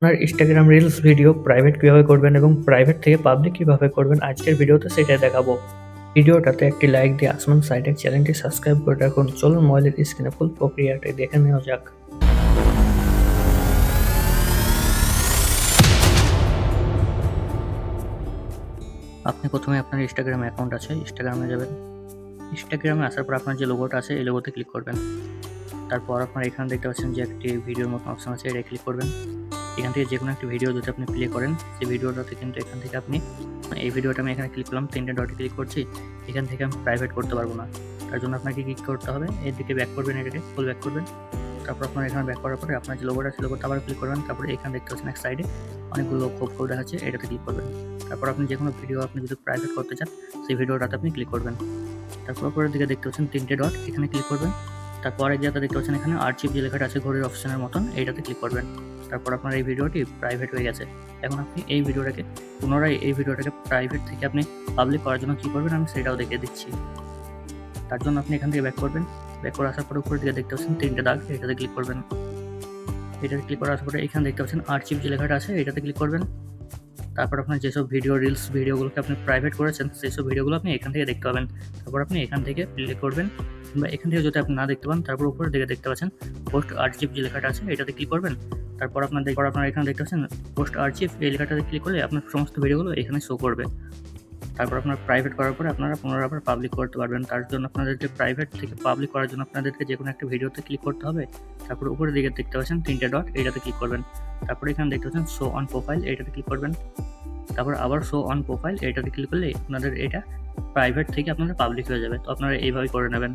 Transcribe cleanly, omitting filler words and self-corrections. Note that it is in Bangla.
আপনার Instagram রিলস ভিডিও প্রাইভেট কিভাবে করবেন এবং প্রাইভেট থেকে পাবলিক কিভাবে করবেন আজকের ভিডিওতে সেটাই দেখাবো। ভিডিওটাতে একটি লাইক দিয়ে আসমান সাইডের চ্যানেলটি সাবস্ক্রাইব করে রাখুন। চলুন মোবাইলের স্ক্রিনে ফুল প্রক্রিয়াটি দেখে নেওয়া যাক। আপনি প্রথমে আপনার Instagram অ্যাকাউন্ট আছে, Instagram-এ যাবেন। Instagram-এ আসার পর আপনার যে লোগোটা আছে এই লোগোতে ক্লিক করবেন। তারপর আপনারা এখানে দেখতে পাচ্ছেন যে একটি ভিডিওর মতো অপশন আছে, এটা ক্লিক করবেন। এখান থেকে যেকোনো একটি ভিডিও যদি আপনি প্লে করেন সেই ভিডিওটাতে কিন্তু এখান থেকে আপনি এই ভিডিওটা আমি এখানে ক্লিক করলাম, 3টে ডটে ক্লিক করছি। এখান থেকে আমি প্রাইভেট করতে পারবো না। তার জন্য আপনাকে কি করতে হবে, এদিকে ব্যাক করবেন, এটাকে ফুল ব্যাক করবেন। তারপর আপনার এখানে ব্যাক করার পরে আপনার যে লোগোটা আছে লোগোটা আবার ক্লিক করবেন। তারপরে এখানে দেখতে পাচ্ছেন এক সাইডে অনেকগুলো খোপ দেখাচ্ছে, এটাতে ক্লিক করবেন। তারপর আপনি যেকোনো ভিডিও আপনি যদি প্রাইভেট করতে চান সেই ভিডিওটাতে আপনি ক্লিক করবেন। তারপর উপরের দিকে দেখতে পাচ্ছেন 3টে ডট, এখানে ক্লিক করবেন। তারপরে যেটা দেখতে পাচ্ছেন এখানে আর্চিভ যে লেখাটা আছে ঘড়ির অপশনের মতন, এইটাতে ক্লিক করবেন। তারপর আপনার এই ভিডিওটি প্রাইভেট হয়ে গেছে। এখন আপনি এই ভিডিওটাকে পুনরায় প্রাইভেট থেকে আপনি পাবলিক করার জন্য কী করবেন আমি সেটাও দেখিয়ে দিচ্ছি। তার জন্য আপনি এখান থেকে ব্যাক করবেন। ব্যাক করে আসার পরে উপরের দিকে দেখতে পাচ্ছেন 3টে দাগ, এটাতে ক্লিক করবেন। এটাতে ক্লিক করার আসার পরে এখানে দেখতে পাচ্ছেন আর্চিভ যে লেখাটা আছে এটাতে ক্লিক করবেন। তারপর আপনার যেসব রিলস ভিডিওগুলোকে আপনি প্রাইভেট করেছেন সেই সব ভিডিওগুলো আপনি এখান থেকে দেখতে পাবেন। তারপর আপনি এখান থেকে প্লে করবেন, কিংবা এখান থেকে যদি আপনি না দেখতে পান তারপর উপরের দিকে দেখতে পাচ্ছেন পোস্ট আর্চিভ যে লেখাটা আছে এটাতে ক্লিক করবেন। তারপর আপনার এখানে দেখতে পাচ্ছেন পোস্ট আর্চিভ, এই লেখাটাতে ক্লিক করলে আপনার সমস্ত ভিডিওগুলো এখানে শো করবে। তারপর আপনার প্রাইভেট করার পরে আপনারা পুনরায় আবার পাবলিক করতে পারবেন। তার জন্য আপনাদেরকে প্রাইভেট থেকে পাবলিক করার জন্য আপনাদেরকে যে কোনো একটা ভিডিওতে ক্লিক করতে হবে। তারপর উপরের দিকে দেখতে পাচ্ছেন 3টে ডট, এইটাতে ক্লিক করবেন। তারপর এখানে দেখতে পাচ্ছেন শো অন প্রোফাইল, এইটাতে ক্লিক করবেন। তারপর আবার শো অন প্রোফাইল, এটাতে ক্লিক করলে আপনাদের এটা প্রাইভেট থেকে আপনাদের পাবলিক হয়ে যাবে। তো আপনারা এইভাবেই করে নেবেন।